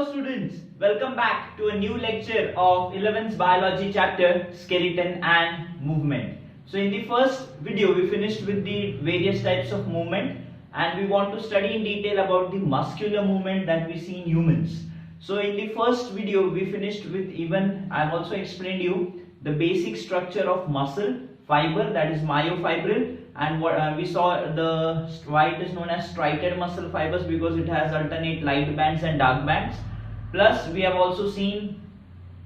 students, welcome back to a new lecture of 11th biology chapter skeleton and movement. So in the first video we finished with the various types of movement and we want to study in detail about the muscular movement that we see in humans. So in the first video we finished with I have also explained you the basic structure of muscle fiber, that is myofibril, and what we saw why it is known as striated muscle fibers, because it has alternate light bands and dark bands. Plus we have also seen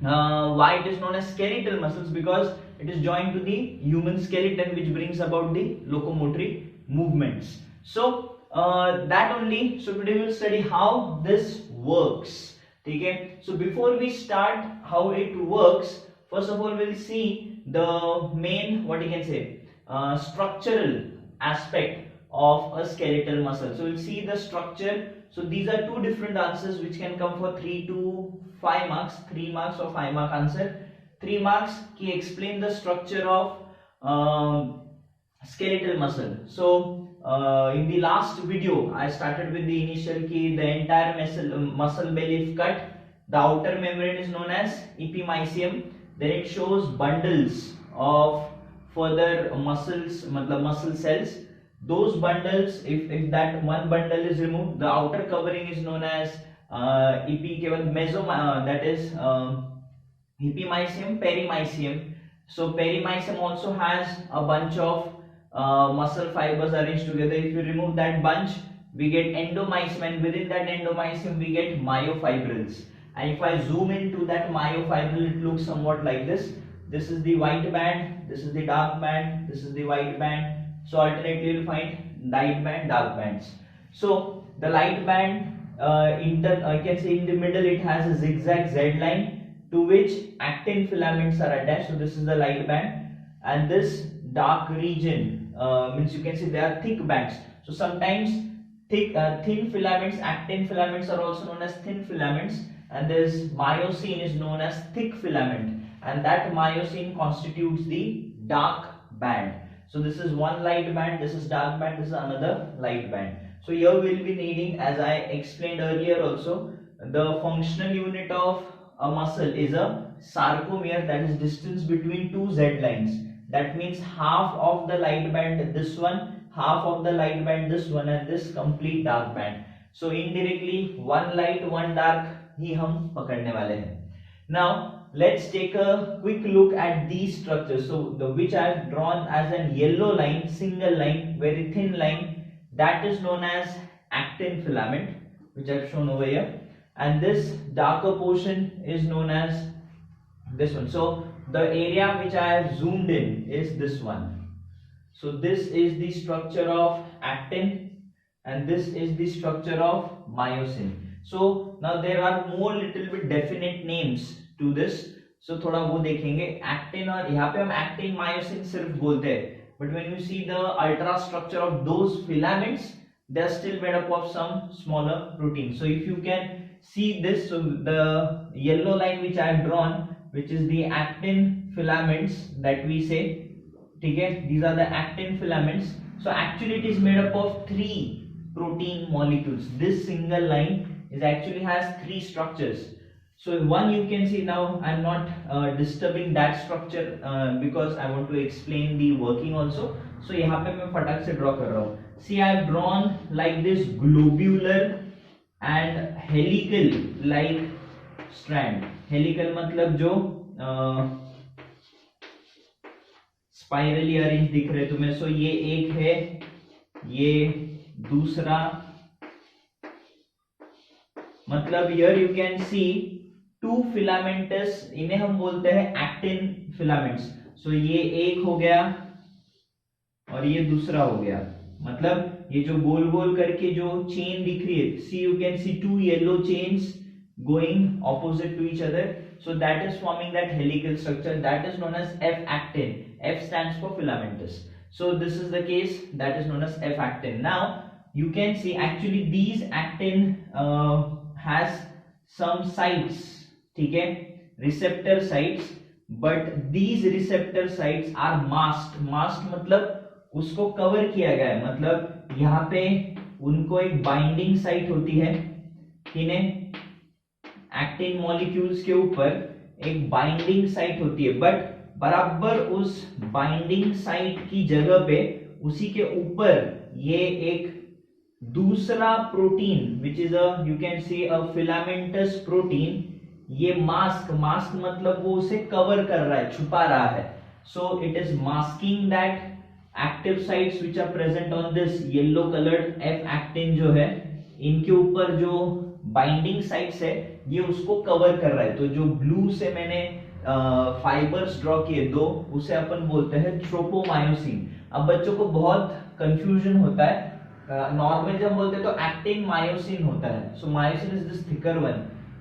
why it is known as skeletal muscles, because it is joined to the human skeleton, which brings about the locomotory movements. So that only. So today we will study how this works. Okay, so before we start how it works, first of all we'll see the main, what you can say, structural aspect of a skeletal muscle. So we'll see the structure. So these are two different answers which can come for 3 to 5 marks, 3 marks or 5 mark answer. 3 marks ki explain the structure of skeletal muscle. So in the last video I started with the initial key, the entire muscle belly cut. The outer membrane is known as epimysium. Then it shows bundles of further muscles, muscle cells. Those bundles, if that one bundle is removed, the outer covering is known as that is epimysium, perimysium. So perimysium also has a bunch of muscle fibers arranged together. If you remove that bunch, we get endomysium, and within that endomysium we get myofibrils. And if I zoom into that myofibril, it looks somewhat like this. This is the white band, this is the dark band, this is the white band. So alternately you will find light band, dark bands. So the light band, I can say in the middle it has a zigzag Z line to which actin filaments are attached. So this is the light band, and this dark region means you can see they are thick bands. So sometimes thin filaments, actin filaments are also known as thin filaments, and this myosin is known as thick filament, and that myosin constitutes the dark band. So this is one light band, this is dark band, this is another light band. So here we will be needing, as I explained earlier also, the functional unit of a muscle is a sarcomere, that is distance between two Z lines. That means half of the light band this one, half of the light band this one, and this complete dark band. So indirectly one light one dark ही हम पकड़ने वाले हैं. Now let's take a quick look at these structures. So the which I have drawn as a yellow line, single line, very thin line, that is known as actin filament, which I have shown over here, and this darker portion is known as this one. So the area which I have zoomed in is this one. So this is the structure of actin, and this is the structure of myosin. So now there are more little bit definite names to this. So थोड़ा वो देखेंगे actin, और यहाँ पे हम actin myosin सिर्फ बोलते हैं, but when you see the ultra structure of those filaments, they are still made up of some smaller proteins. So if you can see this, so the yellow line which I have drawn, which is the actin filaments that we say, okay, these are the actin filaments. So actually it is made up of 3 protein molecules. This single line is actually has 3 structures. So one you can see, now I am not disturbing that structure because I want to explain the working also. So यहाँ पे मैं फटाक से draw कर रहा हूँ. See, I have drawn like this globular and helical like strand. Helical मतलब जो spirally arranged दिख रहे तुम्हें. So ये एक है, ये दूसरा, मतलब here you can see 2 filamentous, इन्हें हम बोलते हैं actin filaments. So ये एक हो गया और ये दूसरा हो गया. मतलब ये जो गोल गोल करके जो चेन दिख रही है, see you can see 2 yellow chains going opposite to each other. So that is forming that helical structure, that is known as F-actin. F stands for filamentous. So this is the case, that is known as F-actin. Now you can see actually these actin has some sites, ठीक है, receptor sites, but these receptor sites are masked. Masked मतलब उसको cover किया गया है, मतलब यहाँ पे उनको एक बाइंडिंग साइट होती है, किन्हें एक्टिन मॉलिक्यूल्स के ऊपर एक बाइंडिंग साइट होती है, बट बराबर उस बाइंडिंग साइट की जगह पे उसी के ऊपर ये एक दूसरा protein which is you can see a filamentous protein, ये मास्क मतलब वो उसे कवर कर रहा है, छुपा रहा है. So it is masking that active sites which are present on this yellow coloured F actin जो है, इनके ऊपर जो बाइंडिंग साइट्स है ये उसको कवर कर रहा है. तो जो ब्लू से मैंने फाइबर्स ड्रॉ किए दो, उसे अपन बोलते हैं ट्रोपोमायोसिन. अब बच्चों को बहुत कंफ्यूजन होता है, नॉर्मल जब बोलते हैं तो एक्टिन मायोसिन होता है. So myosin is this thicker one.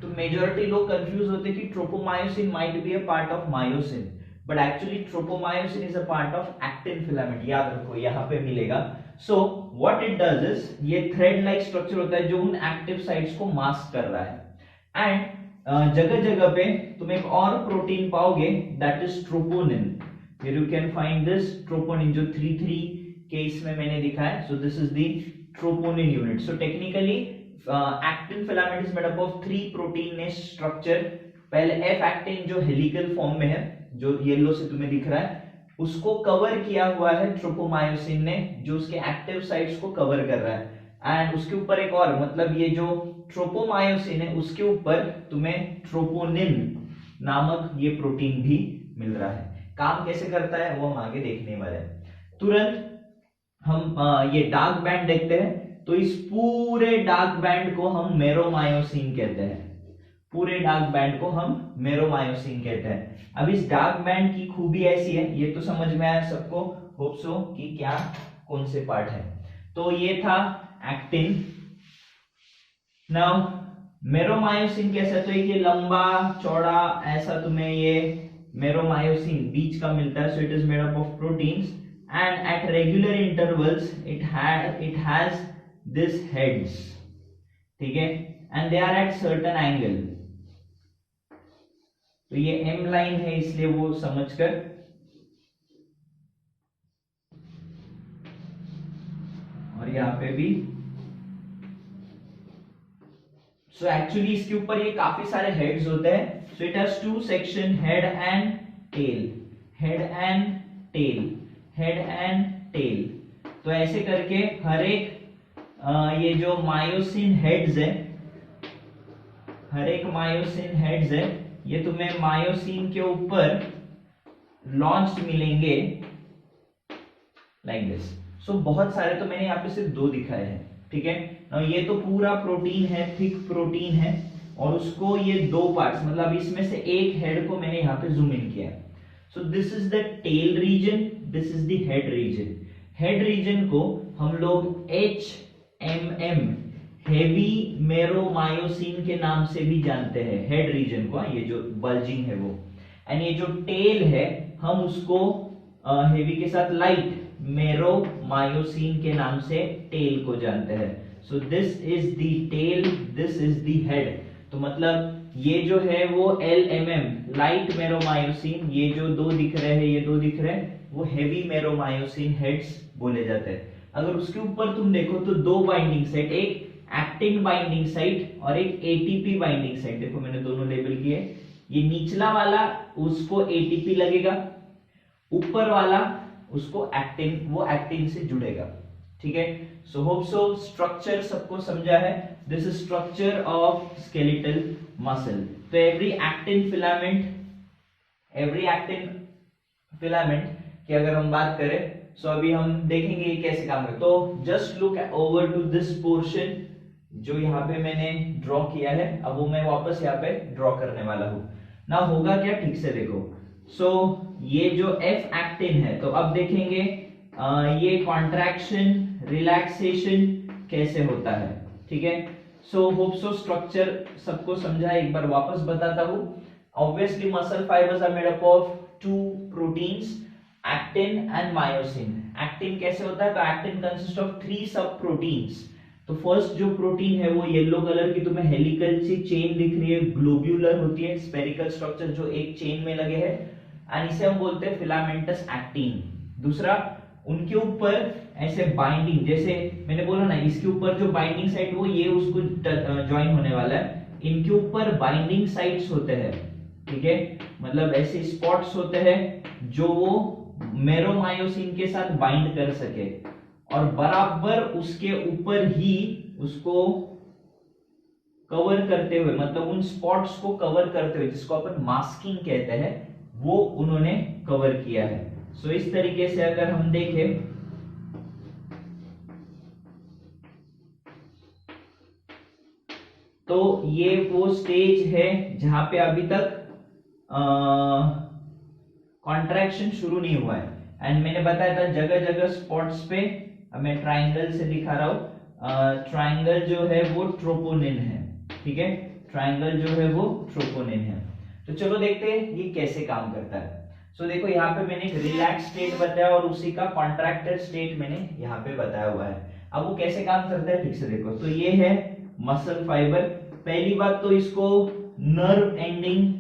तो मेजॉरिटी लोग कंफ्यूज होते हैं कि tropomyosin might be a part of myosin, but actually tropomyosin is a part of actin filament. याद रखो यहाँ पे मिलेगा. So what it does is, ये थ्रेड लाइक स्ट्रक्चर होता है जो उन एक्टिव साइट्स को मास्क कर रहा है. एंड जगह जगह पे तुम एक और प्रोटीन पाओगे that is troponin. Here you can find this troponin जो 3 के इसमें मैंने दिखा है. सो this is the troponin unit. So technically actin filament is made up of 3 protein structure. पहले एफ एक्टिन जो हेलिकल फॉर्म में है, जो येलो से तुम्हें दिख रहा है, उसको कवर किया हुआ है ट्रोपोमायोसिन ने, जो उसके एक्टिव साइट्स को कवर कर रहा है. एंड उसके ऊपर एक और, मतलब ये जो ट्रोपोमायोसिन है उसके ऊपर तुम्हें ट्रोपोनिन नामक ये प्रोटीन भी मिल रहा है. काम कैसे करता है वो हम आगे देखने वाले हैं. तुरंत हम ये डार्क बैंड देखते हैं. तो इस पूरे डार्क बैंड को हम मेरोमायोसिन कहते हैं. पूरे डार्क बैंड को हम मेरोमायोसिन कहते हैं. अब इस डार्क बैंड की खूबी ऐसी है, ये तो समझ में आया सबको, होप सो, कि क्या कौन से पार्ट है. तो ये था एक्टिन. नाउ मेरोमायोसिन कैसा, तो ये लंबा चौड़ा ऐसा तुम्हें ये मेरोमायोसिन बीच का मिलता है. So it is made up of proteins and at regular intervals it has this heads, ठीक है, and they are at certain angle. तो ये M लाइन है इसलिए वो समझकर, और यहाँ पे भी. सो एक्चुअली इसके ऊपर ये काफी सारे हेड्स होते हैं. So it has 2 section, head and tail, head and tail, head and tail. तो ऐसे करके हर एक ये जो मायोसिन हेड्स है, हर एक मायोसिन हेड्स है, ये तुम्हें मायोसिन के ऊपर लॉन्च्ड मिलेंगे लाइक दिस. सो बहुत सारे, तो मैंने यहाँ पे सिर्फ 2 दिखाए हैं, ठीक है. ये तो पूरा प्रोटीन है, थिक प्रोटीन है, और उसको ये 2 पार्ट्स, मतलब इसमें से एक हेड को मैंने यहाँ पे जूम इन किया. So this is the tail region, this is the head region. Head region को हम लोग HMM, heavy meromyosin के नाम से भी जानते हैं. head region को, ये जो bulging है वो. and ये जो tail है हम उसको heavy के साथ light meromyosin के नाम से tail को जानते हैं. so this is the tail, this is the head. तो मतलब ये जो है वो LMM लाइट मेरोमायोसिन, ये जो 2 दिख रहे हैं, ये 2 दिख रहे हैं, वो हेवी मेरोमायोसिन हेड्स बोले जाते हैं. अगर उसके ऊपर तुम देखो तो 2 बाइंडिंग साइट, एक एक्टिन बाइंडिंग साइट और एक ATP बाइंडिंग साइट. देखो मैंने दोनों लेबल किए. ये निचला वाला उसको ATP लगेगा, ऊपर वाला उसको एक्टिन, वो एक्टिन से जुड़ेगा, ठीक है. सो होप सो स्ट्रक्चर सबको समझा है. This is structure of skeletal muscle. तो एवरी एक्टिन फिलामेंट की अगर हम बात करें, सो अभी हम देखेंगे ये कैसे काम करता है. तो just look over to this portion जो यहाँ पे मैंने ड्रॉ किया है. अब वो मैं वापस यहाँ पे ड्रॉ करने वाला हूं ना. होगा क्या, ठीक से देखो. सो ये जो एफ एक्टिन है, तो अब देखेंगे ये कॉन्ट्रैक्शन रिलैक्सेशन कैसे होता है, ठीक है. सो होप सो स्ट्रक्चर सबको समझा, एक बार वापस बताता हूं. Obviously muscle fibres are made up of 2 proteins, actin and myosin. Actin कैसे होता है, तो एक्टिन कंसिस्ट ऑफ 3 सब प्रोटीन्स. तो फर्स्ट जो प्रोटीन है वो येलो कलर की तुम्हें हेलिकल सी चेन दिख रही है, ग्लोब्यूलर होती है, स्फेरिकल स्ट्रक्चर जो एक चेन में लगे हैं, एंड इसे हम बोलते हैं फिलामेंटस एक्टिन. दूसरा उनके ऊपर ऐसे बाइंडिंग, जैसे मैंने बोला ना इसके ऊपर जो बाइंडिंग साइट वो ये उसको ज्वाइन होने वाला है, इनके ऊपर बाइंडिंग साइट्स होते हैं, ठीक है, मतलब ऐसे स्पॉट्स होते हैं जो वो मेरोमायोसिन के साथ बाइंड कर सके, और बराबर उसके ऊपर ही उसको कवर करते हुए, मतलब उन स्पॉट्स को कवर करते हुए, जिसको अपन मास्किंग कहते हैं, वो उन्होंने कवर किया है। सो इस तरीके से अगर हम देखें तो ये वो स्टेज है जहां पे अभी तक कॉन्ट्रैक्शन शुरू नहीं हुआ है। एंड मैंने बताया था जगह जगह स्पॉट्स पे, मैं ट्राइंगल से दिखा रहा हूं, ट्राइंगल जो है वो ट्रोपोनिन है, ठीक है, ट्राइंगल जो है वो ट्रोपोनिन है। तो चलो देखते हैं ये कैसे काम करता है। सो देखो यहाँ पे मैंने एक रिलैक्स स्टेट बताया और उसी का कॉन्ट्रैक्टेड स्टेट मैंने यहाँ पे बताया हुआ है। अब वो कैसे काम करता है ठीक से देखो। तो ये है मसल फाइबर, पहली बात तो इसको नर्व एंडिंग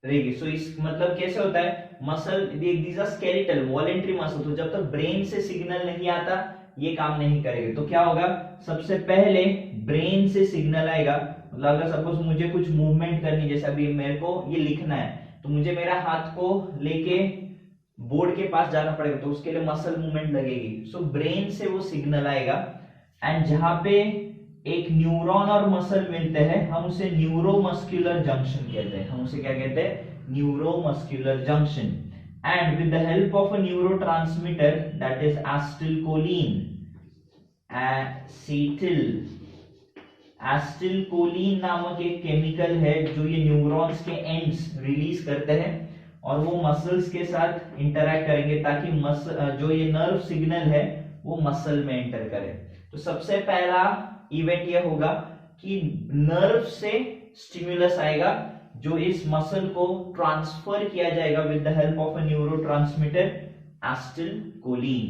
रहेगी। सो इस मतलब कैसे होता है, muscle these are skeletal voluntary muscle, तो जब तक ब्रेन से सिग्नल नहीं आता ये काम नहीं करेगा। तो क्या होगा, सबसे पहले ब्रेन से सिग्नल आएगा, मतलब अगर सपोज मुझे कुछ मूवमेंट करनी, जैसे अभी मेरे को ये लिखना है तो मुझे मेरा हाथ को लेके बोर्ड के पास जाना पड़ेगा, तो उसके लिए मसल मूवमेंट लगेगी। सो ब्रेन से वो सिग्नल आएगा, एंड जहां पे एक न्यूरॉन और मसल मिलते हैं हम उसे न्यूरोमस्कुलर जंक्शन कहते हैं, हम उसे क्या कहते हैं, neuromuscular junction. And with the help of a neurotransmitter that is acetylcholine, acetylcholine नामक एक केमिकल है जो ये न्यूरॉन्स के एंड्स रिलीज करते हैं और वो मसल्स के साथ इंटरैक्ट करेंगे ताकि जो ये नर्व सिग्नल है वो मसल में एंटर करे। तो सबसे पहला इवेंट ये होगा कि नर्व से स्टिमुलस आएगा जो इस मसल को ट्रांसफर किया जाएगा with the help of a neurotransmitter acetylcholine.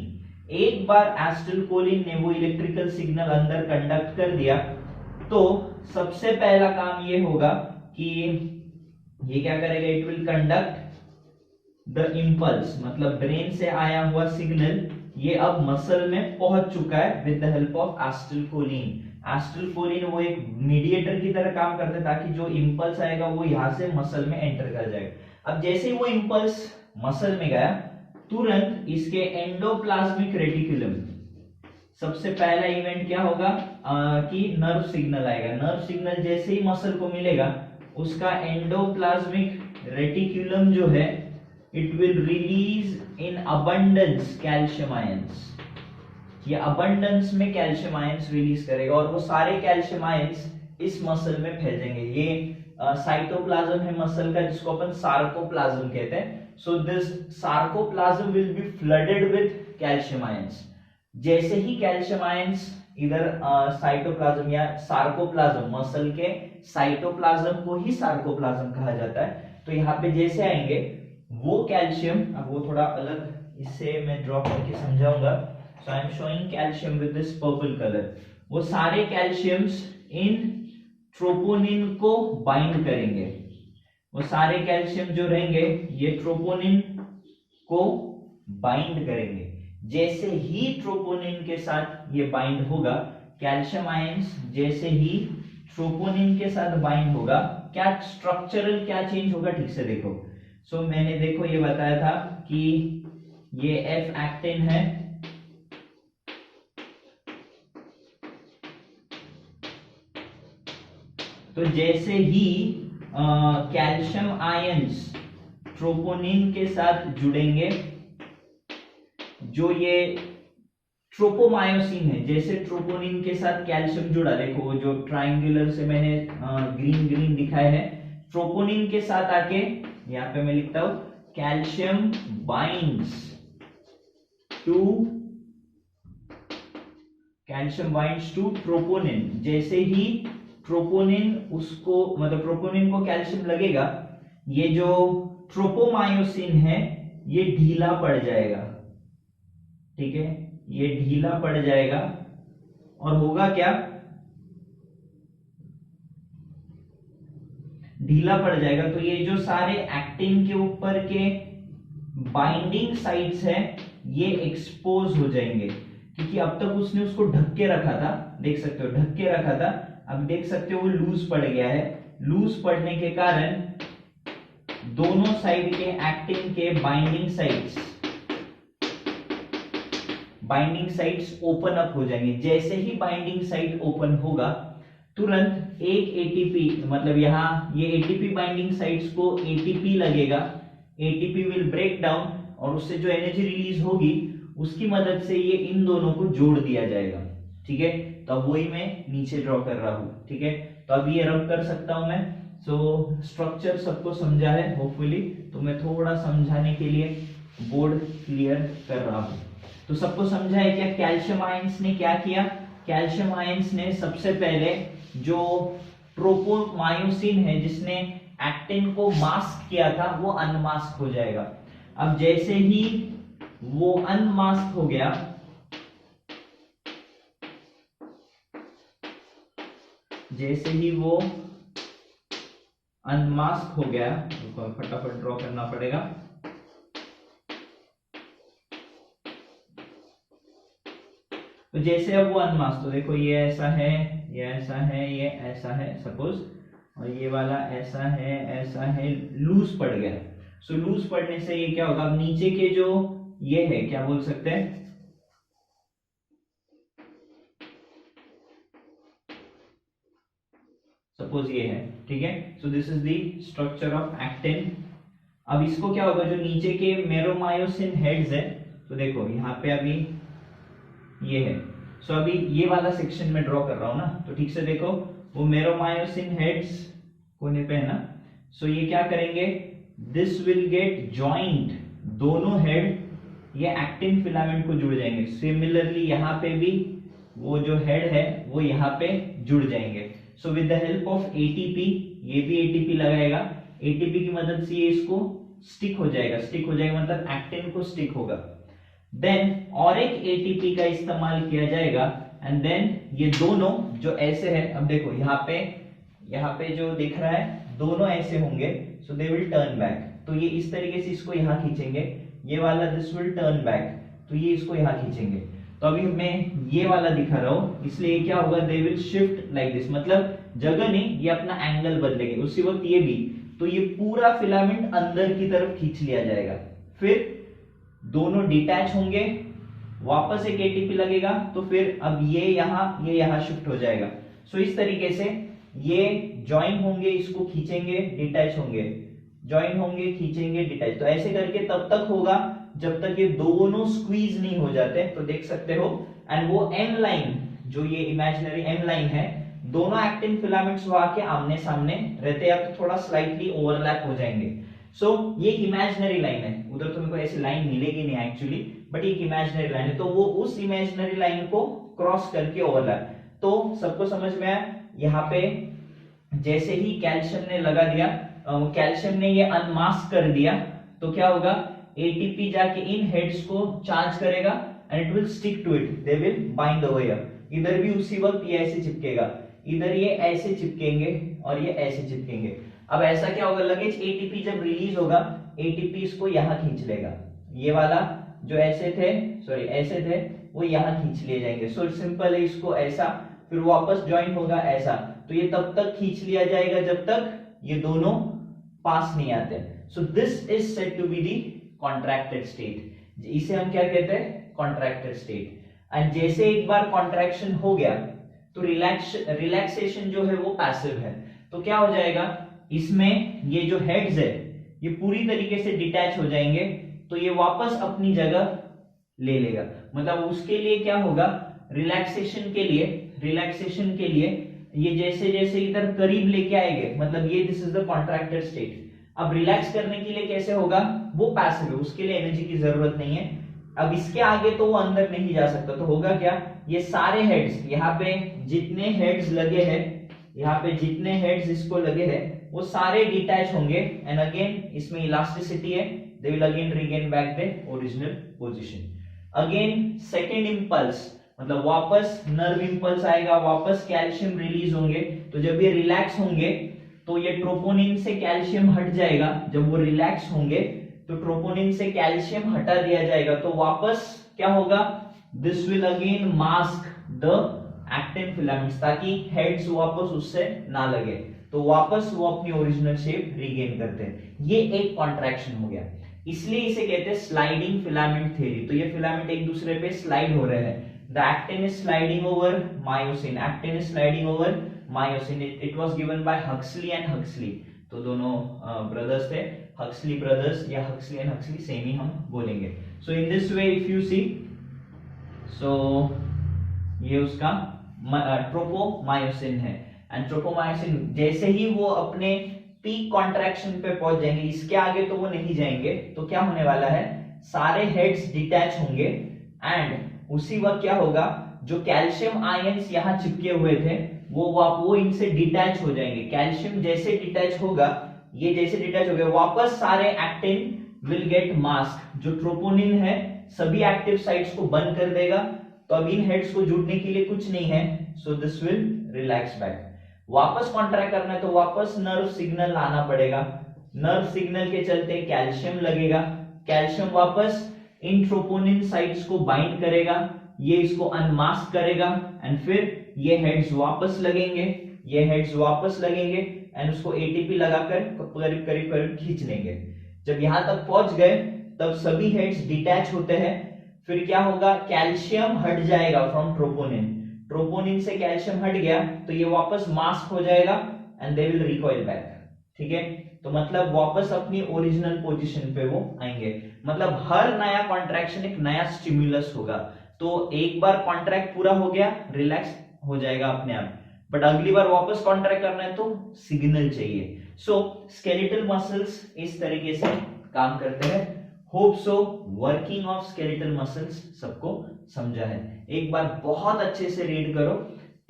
एक बार एसिटिलकोलिन ने वो इलेक्ट्रिकल सिग्नल अंदर कंडक्ट कर दिया तो सबसे पहला काम ये होगा कि ये क्या करेगा, it will conduct the impulse, मतलब ब्रेन से आया हुआ सिग्नल ये अब मसल में पहुंच चुका है with the help of acetylcholine. Acetylcholine वो एक मीडिएटर की तरह काम करता है ताकि जो इंपल्स आएगा वो यहां से मसल में एंटर कर जाएगा। अब जैसे ही वो इंपल्स मसल में गया तुरंत इसके एंडोप्लाज्मिक रेटिकुलम, सबसे पहला इवेंट क्या होगा कि नर्व सिग्नल आएगा। नर्व सिग्नल जैसे ही मसल को मिलेगा उसका एंडोप्लाज्मिक रेटिकुलम जो है it will release in abundance calcium ions, ये अबंडेंस में कैल्शियम आयंस रिलीज करेगा और वो सारे कैल्शियम आयंस इस मसल में फैल जाएंगे। ये साइटोप्लाज्म है मसल का जिसको अपन सार्कोप्लाज्म कहते हैं। So this sarcoplasm will be flooded with calcium ions. जैसे ही कैल्शियम आयंस इधर साइटोप्लाज्म या सार्कोप्लाज्म, मसल के साइटोप्लाज्म को ही सार्कोप्लाज्म कहा जाता है, तो यहाँ पे जैसे आएंगे वो कैल्शियम, अब वो थोड़ा अलग इससे मैं ड्रॉ करके समझाऊंगा। So I am showing calcium with this purple colour. वो सारे कैल्शियम्स इन ट्रोपोनिन को बाइंड करेंगे, वो सारे कैल्शियम जो रहेंगे ये ट्रोपोनिन को बाइंड करेंगे। जैसे ही ट्रोपोनिन के साथ ये बाइंड होगा, कैल्शियम आयंस जैसे ही ट्रोपोनिन के साथ बाइंड होगा, क्या स्ट्रक्चरल क्या चेंज होगा ठीक से देखो। सो मैंने देखो ये बताया था कि ये एफ एक्टिन है, तो जैसे ही कैल्शियम आयंस ट्रोपोनिन के साथ जुड़ेंगे, जो ये ट्रोपोमायोसिन है, जैसे ट्रोपोनिन के साथ कैल्शियम जुड़ा, देखो वो जो ट्रायंगुलर से मैंने ग्रीन ग्रीन दिखाए हैं, ट्रोपोनिन के साथ आके यहाँ पे मैं लिखता हूं कैल्शियम बाइंड्स टू ट्रोपोनिन। जैसे ही ट्रोपोनिन उसको, मतलब ट्रोपोनिन को कैल्शियम लगेगा, ये जो ट्रोपोमायोसिन है ये ढीला पड़ जाएगा, ठीक है, ये ढीला पड़ जाएगा और होगा क्या, ढीला पड़ जाएगा। तो ये जो सारे एक्टिन के ऊपर के बाइंडिंग साइट्स हैं ये एक्सपोज हो जाएंगे, क्योंकि अब तक उसने उसको ढक के रखा था, देख सकते हो ढक के रखा था, अब देख सकते हो वो लूज पड़ गया है। लूज पड़ने के कारण दोनों साइड के एक्टिन के बाइंडिंग साइट्स ओपन अप हो जाएंगे। जैसे ही बाइंडिंग साइट ओपन होगा तुरंत एक एटीपी, मतलब यहाँ ये एटीपी बाइंडिंग साइट्स को एटीपी लगेगा, एटीपी विल ब्रेक डाउन और उससे जो एनर्जी रिलीज होगी उसकी मदद से ये इन दोनों को जोड़ दिया जाएगा। ठीक है, तो अब वही मैं नीचे ड्रॉ कर रहा हूं। ठीक है, तो अब ये रब कर सकता हूं मैं। सो स्ट्रक्चर सबको समझा है होपफुली, तो मैं थोड़ा समझाने के लिए बोर्ड क्लियर कर रहा हूं। तो सबको समझा है क्या? कैल्शियम आयंस ने क्या किया? कैल्शियम आयंस ने सबसे पहले जो ट्रोपोमायोसिन है जिसने एक्टिन को मास्क किया था वो अनमास्क हो जाएगा। अब जैसे ही वो अनमास्क हो गया, जैसे ही वो अनमास्क हो गया, तो फटाफट ड्रॉ करना पड़ेगा। तो जैसे अब वो अनमास्क, तो देखो ये ऐसा है, ये ऐसा है, ये ऐसा है सपोज, और ये वाला ऐसा है, लूज पड़ गया। सो लूज पड़ने से ये क्या होगा, अब नीचे के जो ये है क्या बोल सकते हैं, सपोज ये है। ठीक है, सो this is the structure of actin. अब इसको क्या होगा, जो नीचे के मेरोमायोसिन हेड्स है, तो देखो यहाँ पे अभी ये है। सो अभी ये वाला सेक्शन में ड्रॉ कर रहा हूं ना, तो ठीक से देखो वो मेरोमायोसिन हेड्स कोने पे है ना। सो ये क्या करेंगे, दिस विल गेट जॉइंट, दोनों हेड ये एक्टिन फिलामेंट को जुड़ जाएंगे। सिमिलरली यहाँ पे भी वो जो हेड है वो यहाँ पे जुड़ जाएंगे। So with the help of ATP, ये भी एटीपी लगाएगा, एटीपी की मदद से ये इसको स्टिक हो जाएगा मतलब एक्टिन को स्टिक होगा। देन और एक एटीपी का इस्तेमाल किया जाएगा एंड देन ये दोनों जो ऐसे है, अब देखो यहाँ पे जो दिख रहा है दोनों ऐसे होंगे, सो दे विल टर्न बैक। तो ये इस तरीके से इसको यहाँ खींचेंगे, ये वाला दिस विल टर्न बैक, तो ये इसको यहाँ खींचेंगे। तो अभी मैं ये वाला दिखा रहा हूं, इसलिए क्या होगा, they will shift like this, मतलब जगह नहीं, ये अपना एंगल बदलेंगे। उसी वक्त ये भी, तो ये पूरा फिलामेंट अंदर की तरफ खींच लिया जाएगा। फिर दोनों डिटैच होंगे, वापस एक एटीपी लगेगा, तो फिर अब ये यहाँ शिफ्ट हो जाएगा। सो इस तरीके से ये ज्वाइन होंगे, इसको खींचेंगे, डिटैच होंगे, ज्वाइन होंगे, खींचेंगे, डिटैच। तो ऐसे करके तब तक होगा जब तक ये दोनों स्क्वीज नहीं हो जाते। तो देख सकते हो, एंड वो एम लाइन, जो ये इमेजिनरी एम लाइन है, दोनों एक्टिन फिलामेंट्स वहां के आमने सामने रहते हैं, तो थोड़ा स्लाइटली ओवरलैप हो जाएंगे। सो ये इमेजिनरी लाइन है, उधर तो मेरे को ऐसी लाइन मिलेगी नहीं एक्चुअली, बट ये इमेजिनरी लाइन है, तो वो उस इमेजिनरी लाइन को क्रॉस करके ओवरलैप। तो सबको समझ में आया? यहाँ पे जैसे ही कैल्शियम ने लगा दिया, कैल्शियम ने ये अनमास्क कर दिया, तो क्या होगा, एटीपी जाके इन हेड्स को चार्ज करेगा and it will stick to it, they will bind over here. इधर भी उसी वक्त ये ऐसे चिपकेगा, इधर ये ऐसे चिपकेंगे और ये ऐसे चिपकेंगे। अब ऐसा क्या होगा, लगेज एटीपी जब रिलीज होगा, एटीपी इसको यहाँ खींच लेगा, ये वाला जो ऐसे थे वो यहाँ खींच लिए जाएंगे। सो सिंपल है, इसको ऐसा, फिर वापस ज्वाइन होगा ऐसा, तो ये तब तक खींच लिया जाएगा जब तक ये दोनों पास नहीं आते। So this is said to be the contracted state, इसे हम क्या कहते हैं, कॉन्ट्रैक्टेड स्टेट। एंड जैसे एक बार कॉन्ट्रैक्शन हो गया तो रिलैक्सेशन जो है वो पैसिव है, तो क्या हो जाएगा, इसमें ये जो हेड्स है ये पूरी तरीके से डिटैच हो जाएंगे, तो ये वापस अपनी जगह ले लेगा। मतलब उसके लिए क्या होगा, रिलैक्सेशन के लिए ये जैसे जैसे इधर करीब लेके आएंगे, मतलब ये this is the contracted state. अब रिलैक्स करने के लिए कैसे होगा, वो पैसिव है, उसके लिए एनर्जी की जरूरत नहीं है। अब इसके आगे तो वो अंदर नहीं जा सकता, तो होगा क्या, ये सारे हेड्स, यहाँ पे जितने हेड्स लगे हैं, यहाँ पे जितने हेड्स इसको लगे हैं, वो सारे डिटैच होंगे एंड अगेन इसमें इलास्टिसिटी है, they will again regain back the original position. Again second impulse, मतलब वापस नर्व इंपल्स आएगा, वापस कैल्शियम रिलीज होंगे। तो जब ये रिलैक्स होंगे तो ये ट्रोपोनिन से कैल्शियम हट जाएगा, जब वो रिलैक्स होंगे तो ट्रोपोनिन से कैल्शियम हटा दिया जाएगा, तो वापस क्या होगा, this will again mask the actin filaments, ताकि हेड्स वापस उससे ना लगे, तो वापस वो अपनी ओरिजिनल शेप रीगेन करते हैं। ये एक कॉन्ट्रैक्शन हो गया, इसलिए इसे कहते हैं स्लाइडिंग फिलामेंट थ्योरी। तो ये फिलामेंट एक दूसरे पे स्लाइड हो रहे हैं, the actin is sliding over myosin, actin is sliding over myosin. It was given by Huxley and Huxley, तो दोनों ब्रदर्स थे, हक्सली ब्रदर्स या हक्सली एंड हक्सली, सेम ही हम बोलेंगे। So in this way if you see, so ये उसका tropomyosin है, एंड ट्रोपोमायोसिन जैसे ही वो अपने पीक कॉन्ट्रैक्शन पे पहुंच जाएंगे, इसके आगे तो वो नहीं जाएंगे, तो क्या होने वाला है, सारे हेड्स डिटैच होंगे, एंड उसी वक्त क्या होगा, जो कैल्शियम आयंस यहाँ चिपके हुए थे वो इनसे डिटैच हो जाएंगे। कैल्शियम जैसे डिटैच होगा, ये जैसे डिटैच हो गए, वापस सारे एक्टिन विल गेट मास्क। जो ट्रोपोनिन है सभी एक्टिव साइट्स को बंद कर देगा, तो अब इन हेड्स को जुड़ने के लिए कुछ नहीं है, so this will relax back. वापस कॉन्ट्रैक्ट करना है तो वापस नर्व सिग्नल आना पड़ेगा, नर्व सिग्नल के चलते कैल्शियम लगेगा, कैल्शियम वापस इन ट्रोपोनिन साइट्स को बाइंड करेगा, ये इसको अनमास्क करेगा, एंड फिर ये हेड्स वापस लगेंगे, ये हेड्स वापस लगेंगे, एंड उसको एटीपी लगाकर करीब करीब करीब खींच लेंगे। जब यहां तक पहुंच गए तब सभी हेड्स डिटैच होते हैं, फिर क्या होगा, कैल्शियम हट जाएगा फ्रॉम ट्रोपोनिन, ट्रोपोनिन से कैल्शियम हट गया तो ये वापस मास्क हो जाएगा, and they will recoil back. ठीक है, तो मतलब वापस अपनी ओरिजिनल पोजीशन पे वो आएंगे। मतलब हर नया कॉन्ट्रैक्शन एक नया स्टिमुलस होगा, तो एक बार कॉन्ट्रैक्ट पूरा हो गया, रिलैक्स हो जाएगा अपने आप, बट अगली बार वापस कॉन्ट्रैक्ट करना है तो सिग्नल चाहिए। सो स्केलेटल मसल्स इस तरीके से काम करते हैं। Hope so working of skeletal muscles सबको समझा है। एक बार बहुत अच्छे से रीड करो,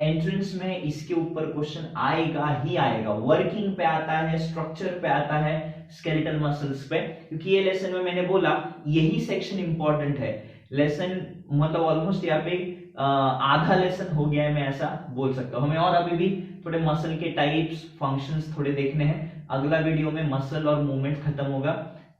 एंट्रेंस में इसके ऊपर क्वेश्चन आएगा ही आएगा। वर्किंग पे आता है, स्ट्रक्चर पे आता है, स्केलेटल मसल्स पे, क्योंकि ये लेसन में मैंने बोला यही सेक्शन इंपॉर्टेंट है। लेसन मतलब ऑलमोस्ट यहाँ पे आधा लेसन हो गया है, मैं ऐसा बोल सकता हूँ। हमें और अभी भी थोड़े मसल के टाइप्स, फंक्शंस थोड़े देखने हैं। अगला वीडियो में मसल और मूवमेंट खत्म होगा,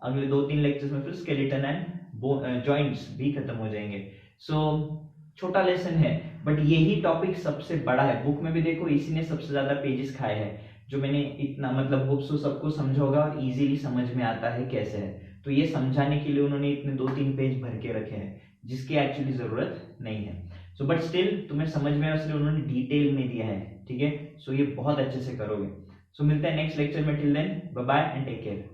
अगले 2-3 लेक्चर्स में फिर स्केलेटन एंड जॉइंट्स भी खत्म हो जाएंगे। सो छोटा लेसन है, बट यही टॉपिक सबसे बड़ा है। बुक में भी देखो इसी ने सबसे ज्यादा पेजेस खाए हैं, जो मैंने इतना मतलब होप सो सबको समझा होगा और इजीली समझ में आता है कैसे है। तो ये समझाने के लिए उन्होंने इतने 2-3 पेज भर के रखे हैं, जिसकी एक्चुअली जरूरत नहीं है। सो बट स्टिल तुम्हें समझ में, इसलिए उन्होंने डिटेल में दिया है। ठीक है, सो ये बहुत अच्छे से करोगे। सो मिलते हैं नेक्स्ट लेक्चर में, till then bye bye and take care.